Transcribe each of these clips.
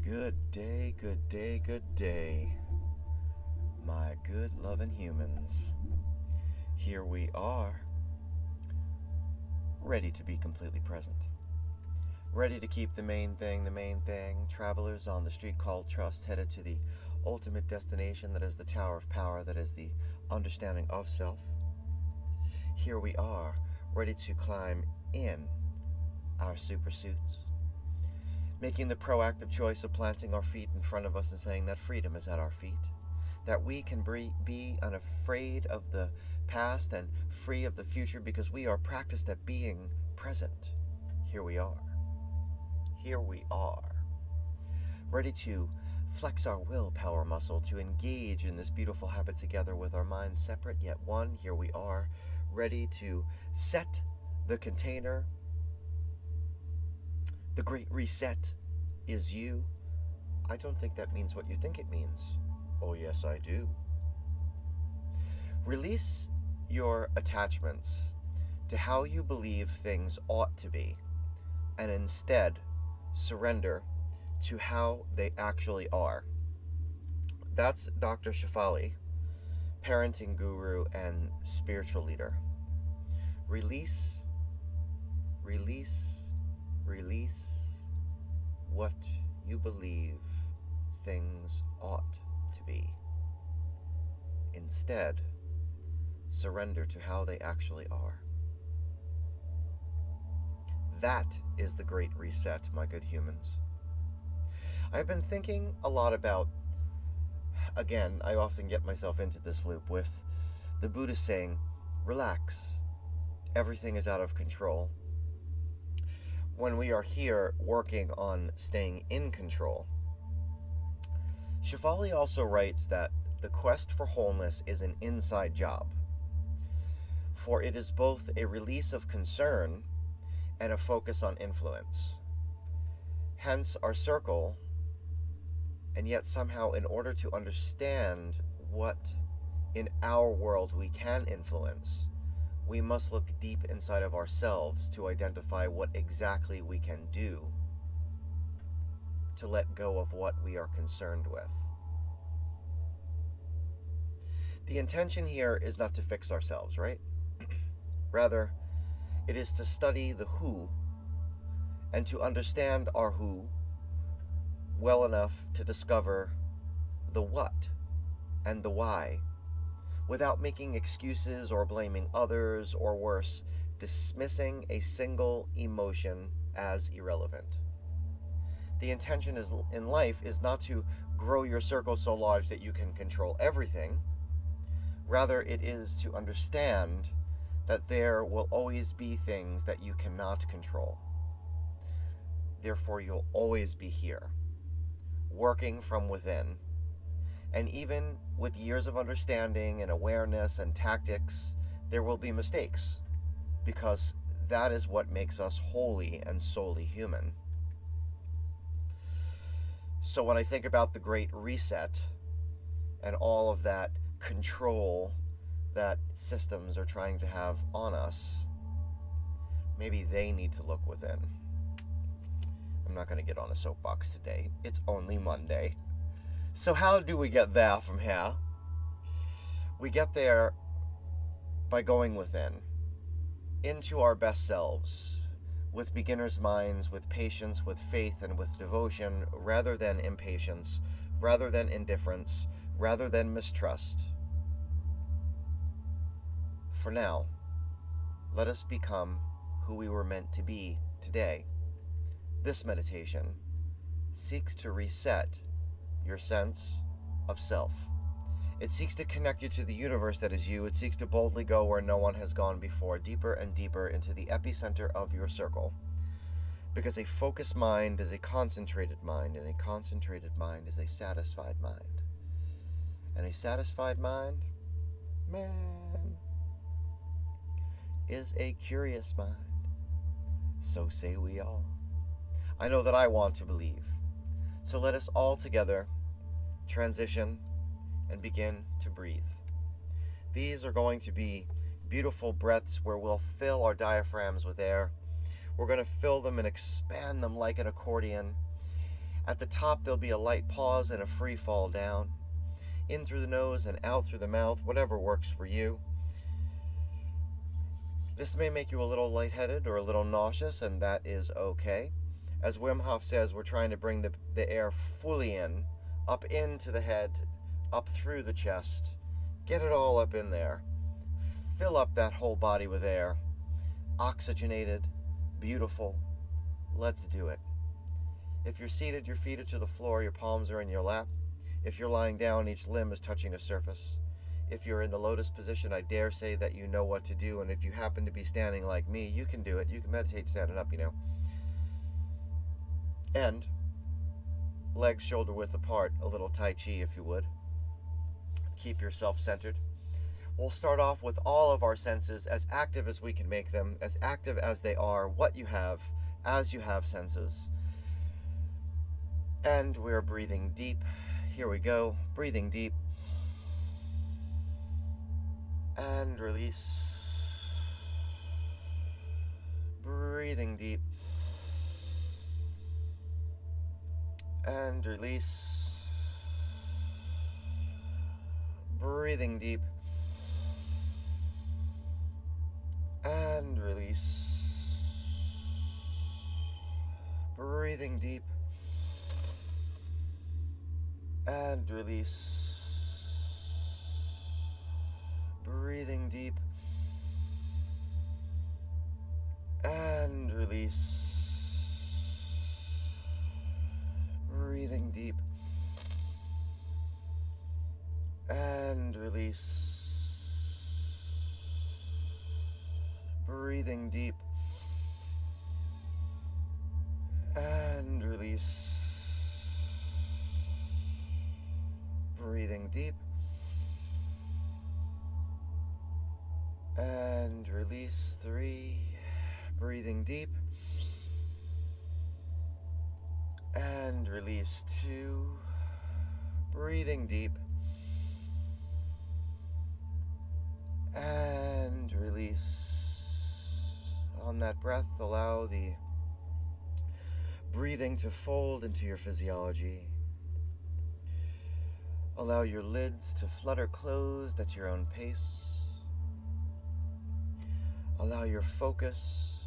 Good day, good day, good day, my good loving humans. Here we are, ready to be completely present. Ready to keep the main thing, travelers on the street called trust, headed to the ultimate destination that is the Tower of Power, that is the understanding of self. Here we are, ready to climb in our super suits, making the proactive choice of planting our feet in front of us and saying that freedom is at our feet, that we can be unafraid of the past and free of the future because we are practiced at being present. Here we are. Here we are, ready to flex our willpower muscle to engage in this beautiful habit together with our minds separate yet one. Here we are, ready to set the container. The Great Reset is you. I don't think that means what you think it means. Oh, yes, I do. Release your attachments to how you believe things ought to be, and instead surrender to how they actually are. That's Dr. Shefali, parenting guru and spiritual leader. Release what you believe things ought to be. Instead, surrender to how they actually are. That is the Great Reset, my good humans. I've been thinking a lot about, again, I often get myself into this loop with the Buddha saying, relax, everything is out of control. When we are here working on staying in control. Shefali also writes that the quest for wholeness is an inside job, for it is both a release of concern and a focus on influence. Hence our circle, and yet somehow in order to understand what in our world we can influence, we must look deep inside of ourselves to identify what exactly we can do to let go of what we are concerned with. The intention here is not to fix ourselves, right? Rather, it is to study the who and to understand our who well enough to discover the what and the why, without making excuses or blaming others, or worse, dismissing a single emotion as irrelevant. The intention in life is not to grow your circle so large that you can control everything. Rather, it is to understand that there will always be things that you cannot control. Therefore, you'll always be here, working from within. And even with years of understanding and awareness and tactics, there will be mistakes, because that is what makes us wholly and solely human. So when I think about the Great Reset and all of that control that systems are trying to have on us, maybe they need to look within. I'm not going to get on a soapbox today. It's only Monday. So how do we get there from here? We get there by going within, into our best selves, with beginner's minds, with patience, with faith, and with devotion, rather than impatience, rather than indifference, rather than mistrust. For now, let us become who we were meant to be today. This meditation seeks to reset your sense of self. It seeks to connect you to the universe that is you. It seeks to boldly go where no one has gone before, deeper and deeper into the epicenter of your circle. Because a focused mind is a concentrated mind, and a concentrated mind is a satisfied mind. And a satisfied mind, man, is a curious mind. So say we all. I know that I want to believe. So let us all together transition and begin to breathe. These are going to be beautiful breaths where we'll fill our diaphragms with air. We're going to fill them and expand them like an accordion. At the top, there'll be a light pause and a free fall down. In through the nose and out through the mouth, whatever works for you. This may make you a little lightheaded or a little nauseous, and that is okay. As Wim Hof says, we're trying to bring the air fully in, up into the head, up through the chest. Get it all up in there. Fill up that whole body with air. Oxygenated, beautiful. Let's do it. If you're seated, your feet are to the floor, your palms are in your lap. If you're lying down, each limb is touching a surface. If you're in the lotus position, I dare say that you know what to do, and if you happen to be standing like me, you can do it. You can meditate standing up, And legs shoulder width apart, a little Tai Chi if you would. Keep yourself centered. We'll start off with all of our senses as active as we can make them, as active as they are, what you have, as you have senses. And we're breathing deep. Here we go. Breathing deep. And release. Breathing deep. And release. Breathing deep. And release. Breathing deep. And release. Breathing deep. And release. Breathing deep. And release. Breathing deep. And release. Breathing deep. And release. 3. Breathing deep. And release. 2. Breathing deep. And release. On that breath, allow the breathing to fold into your physiology. Allow your lids to flutter closed at your own pace. Allow your focus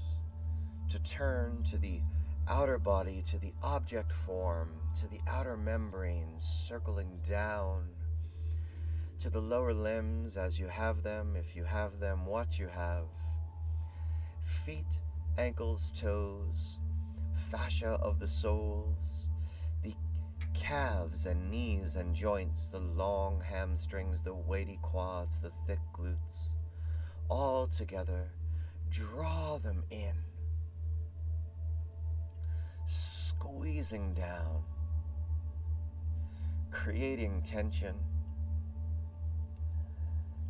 to turn to the outer body, to the object form, to the outer membranes, circling down to the lower limbs as you have them, if you have them, what you have. Feet, ankles, toes, fascia of the soles, the calves and knees and joints, the long hamstrings, the weighty quads, the thick glutes, all together. Draw them in, squeezing down, creating tension,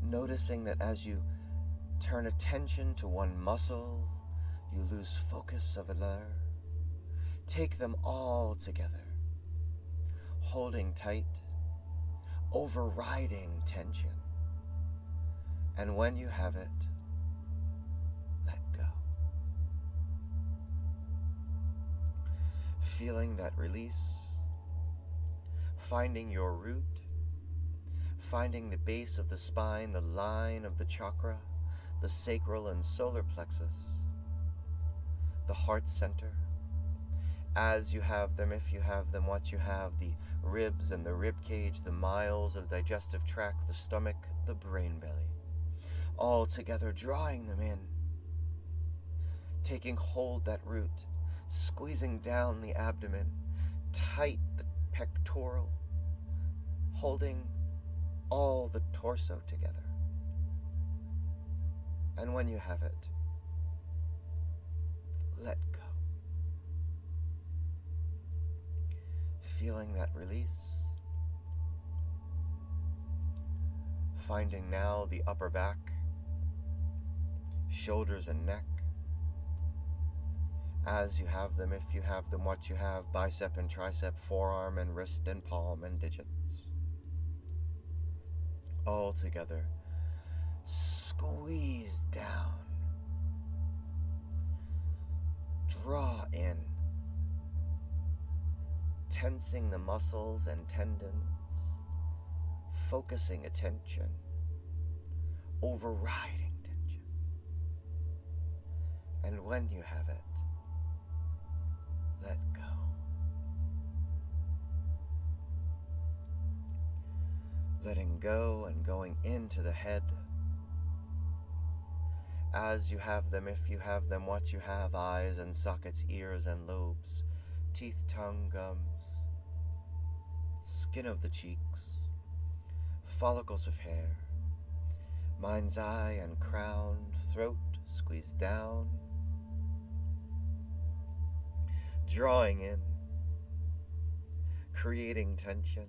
noticing that as you turn attention to one muscle, you lose focus of another. Take them all together, holding tight, overriding tension. And when you have it, let go. Feeling that release, finding your root, finding the base of the spine, the line of the chakra, the sacral and solar plexus, the heart center, as you have them, if you have them, what you have, the ribs and the rib cage, the miles of digestive tract, the stomach, the brain belly, all together, drawing them in, taking hold that root, squeezing down the abdomen, tight the pectoral, holding all the torso together. And when you have it, let go. Feeling that release. Finding now the upper back, shoulders and neck, as you have them, if you have them, what you have, bicep and tricep, forearm and wrist and palm and digits. All together. Squeeze down. Draw in. tensing the muscles and tendons, focusing attention, overriding tension. And when you have it, let go. Letting go and going into the head. As you have them, if you have them, what you have: eyes and sockets, ears and lobes, teeth, tongue, gums, skin of the cheeks, follicles of hair, mind's eye and crown, throat squeezed down, drawing in, creating tension,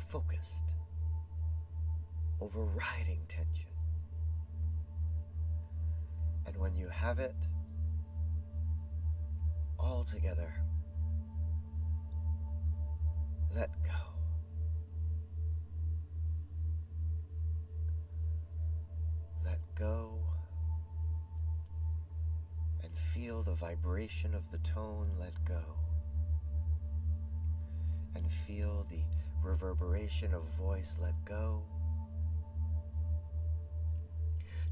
focused, overriding tension. And when you have it all together, let go. Let go and feel the vibration of the tone. Let go. And feel the reverberation of voice. Let go.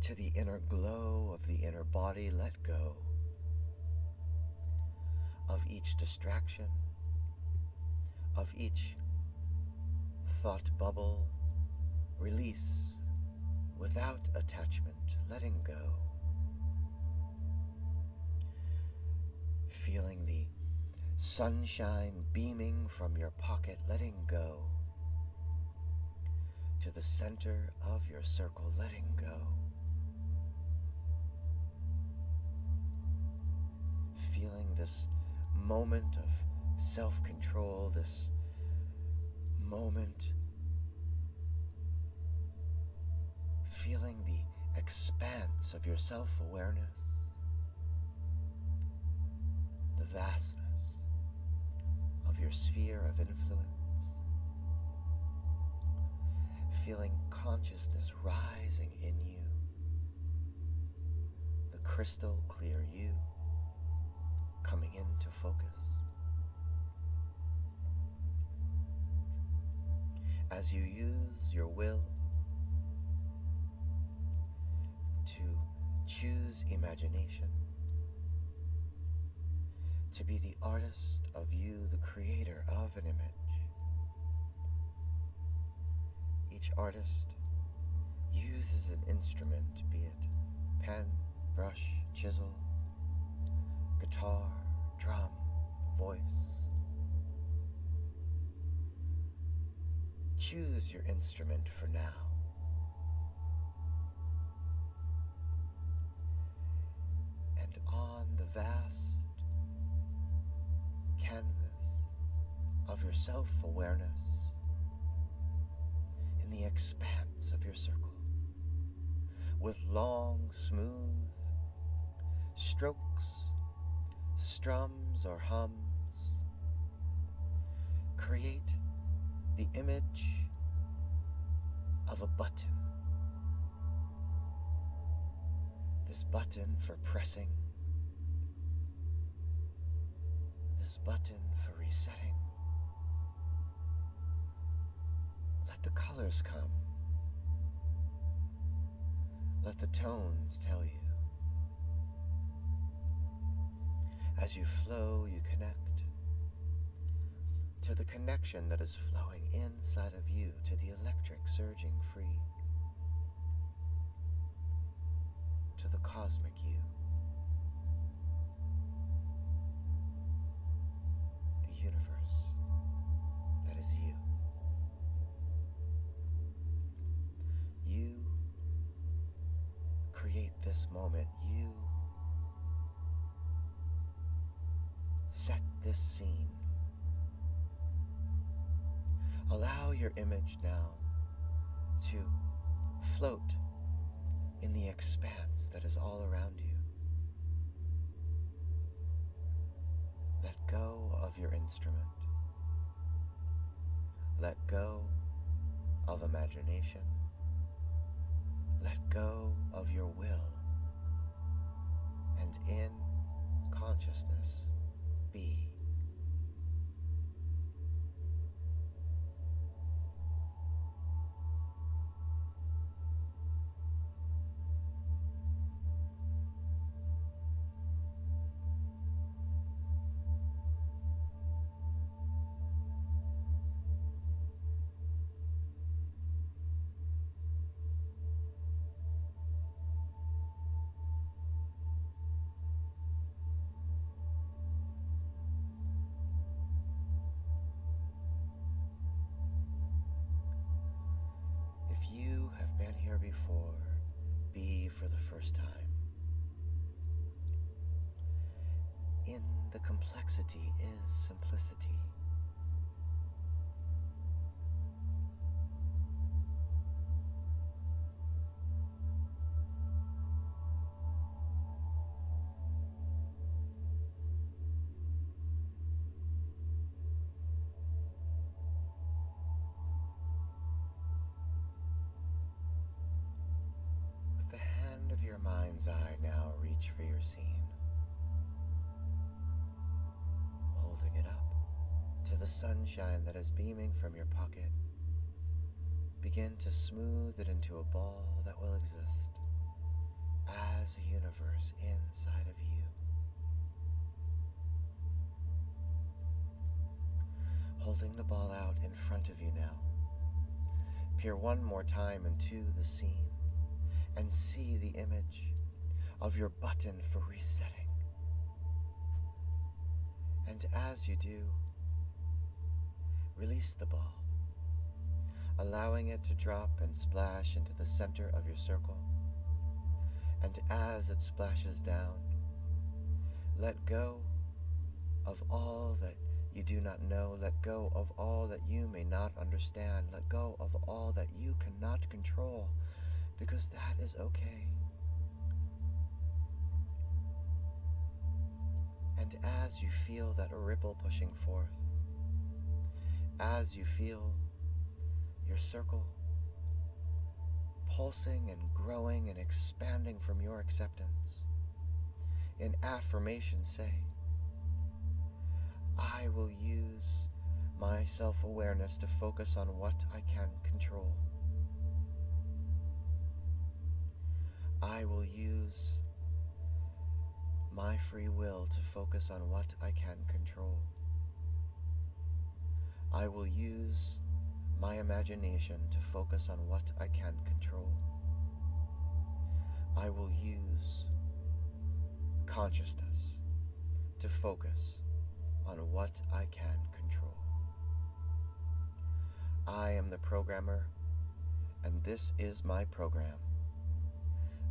To the inner glow of the inner body. Let go of each distraction, of each thought bubble. Release without attachment, letting go. Feeling the sunshine beaming from your pocket, letting go. To the center of your circle, letting go. Feeling this moment of self-control, this moment, feeling the expanse of your self-awareness, the vastness of your sphere of influence, feeling consciousness rising in you, the crystal clear you coming into focus. As you use your will to choose imagination, to be the artist of you, the creator of an image. Each artist uses an instrument, be it pen, brush, chisel, guitar, drum, voice. Choose your instrument for now. And on the vast canvas of your self-awareness, in the expanse of your circle, with long, smooth strokes, strums or hums, create the image of a button. This button for pressing, this button for resetting. Let the colors come. Let the tones tell you. As you flow, you connect to the connection that is flowing inside of you, to the electric surging free, to the cosmic you, the universe that is you. You create this moment. You set this scene. Allow your image now to float in the expanse that is all around you. Let go of your instrument. Let go of imagination. Let go of your will. And in consciousness, be. for be for the first time. In the complexity is simplicity. With the hand of your mind's eye now reach for your scene, holding it up to the sunshine that is beaming from your pocket. Begin to smooth it into a ball that will exist as a universe inside of you. Holding the ball out in front of you now, peer one more time into the scene and see the image of your button for resetting. And as you do, release the ball, allowing it to drop and splash into the center of your circle. And as it splashes down, let go of all that you do not know. Let go of all that you may not understand. Let go of all that you cannot control, because that is okay. And as you feel that ripple pushing forth, as you feel your circle pulsing and growing and expanding from your acceptance, in affirmation say, I will use my self-awareness to focus on what I can control. I will use my free will to focus on what I can control. I will use my imagination to focus on what I can control. I will use consciousness to focus on what I can control. I am the programmer, and this is my program.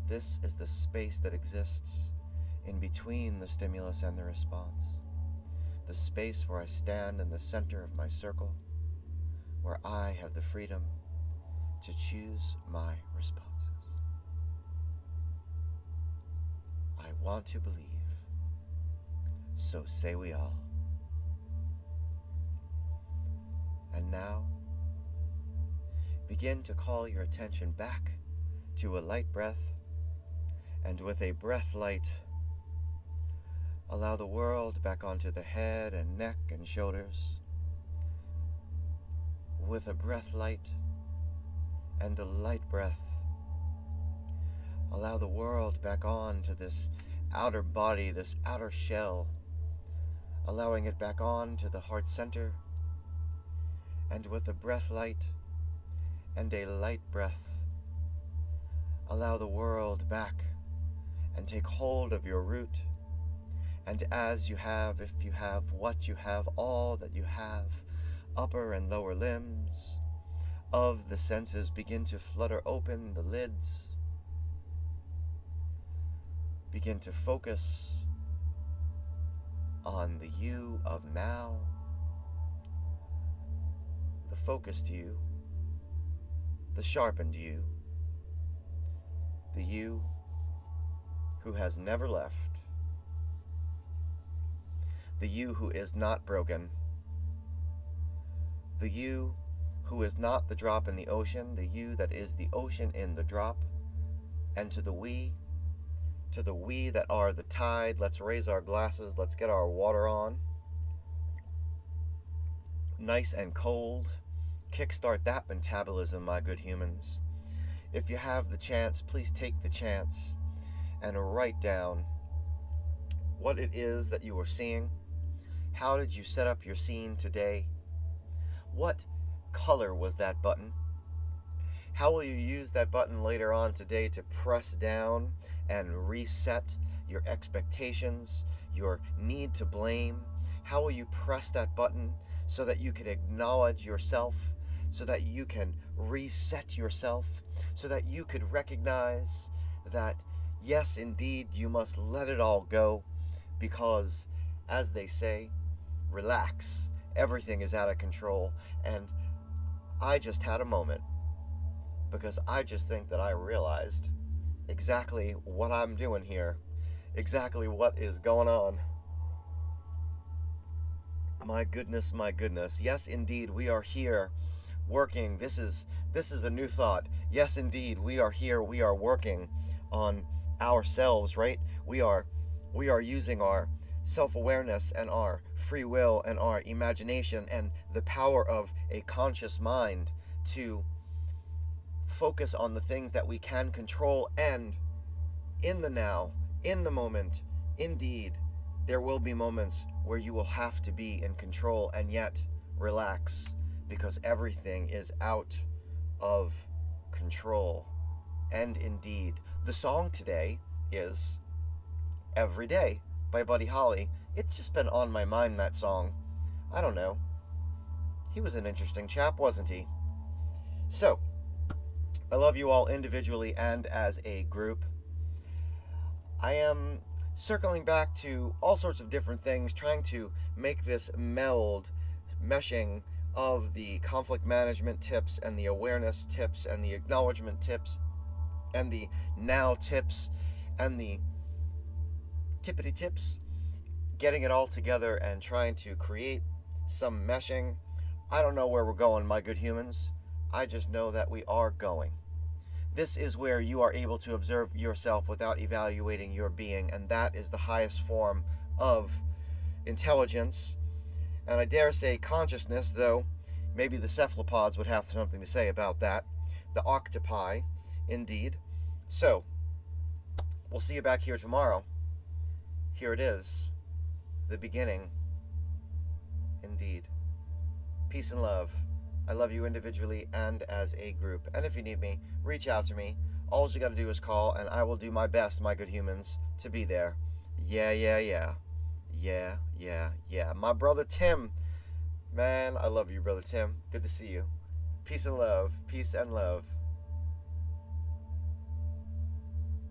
This is the space that exists in between the stimulus and the response, the space where I stand in the center of my circle, where I have the freedom to choose my responses. I want to believe, so say we all. And now, begin to call your attention back to a light breath, and with a breath light, allow the world back onto the head and neck and shoulders. With a breath light and a light breath, allow the world back on to this outer body, this outer shell, allowing it back on to the heart center. And with a breath light and a light breath, allow the world back and take hold of your root. And as you have, if you have what you have, all that you have, upper and lower limbs of the senses, begin to flutter open the lids. Begin to focus on the you of now, the focused you, the sharpened you, the you who has never left, the you who is not broken, the you who is not the drop in the ocean, the you that is the ocean in the drop. And to the we that are the tide, let's raise our glasses, let's get our water on. Nice and cold. Kickstart that metabolism, my good humans. If you have the chance, please take the chance and write down what it is that you are seeing. How did you set up your scene today? What color was that button? How will you use that button later on today to press down and reset your expectations, your need to blame? How will you press that button so that you can acknowledge yourself, so that you can reset yourself, so that you could recognize that, yes, indeed, you must let it all go, because, as they say, relax, everything is out of control. And I just had a moment, because I just think that I realized exactly what I'm doing here, exactly what is going on. My goodness, my goodness. Yes, indeed, we are here working. This is a new thought. Yes, indeed, we are here. We are working on ourselves, right? We are using our self-awareness and our free will and our imagination and the power of a conscious mind to focus on the things that we can control. And in the now, in the moment, indeed, there will be moments where you will have to be in control and yet relax, because everything is out of control. And indeed, the song today is Every Day by Buddy Holly. It's just been on my mind, that song. I don't know. He was an interesting chap, wasn't he? So, I love you all individually and as a group. I am circling back to all sorts of different things, trying to make this meshing of the conflict management tips and the awareness tips and the acknowledgement tips and the now tips and the tippity tips, getting it all together and trying to create some meshing. I don't know where we're going, my good humans. I just know that we are going. This is where you are able to observe yourself without evaluating your being, and that is the highest form of intelligence, and I dare say consciousness, though maybe the cephalopods would have something to say about that. The octopi, indeed. So, we'll see you back here tomorrow. Here it is, the beginning, indeed. Peace and love. I love you individually and as a group. And if you need me, reach out to me. All you got to do is call, and I will do my best, my good humans, to be there. Yeah. My brother Tim. Man, I love you, brother Tim. Good to see you. Peace and love. Peace and love.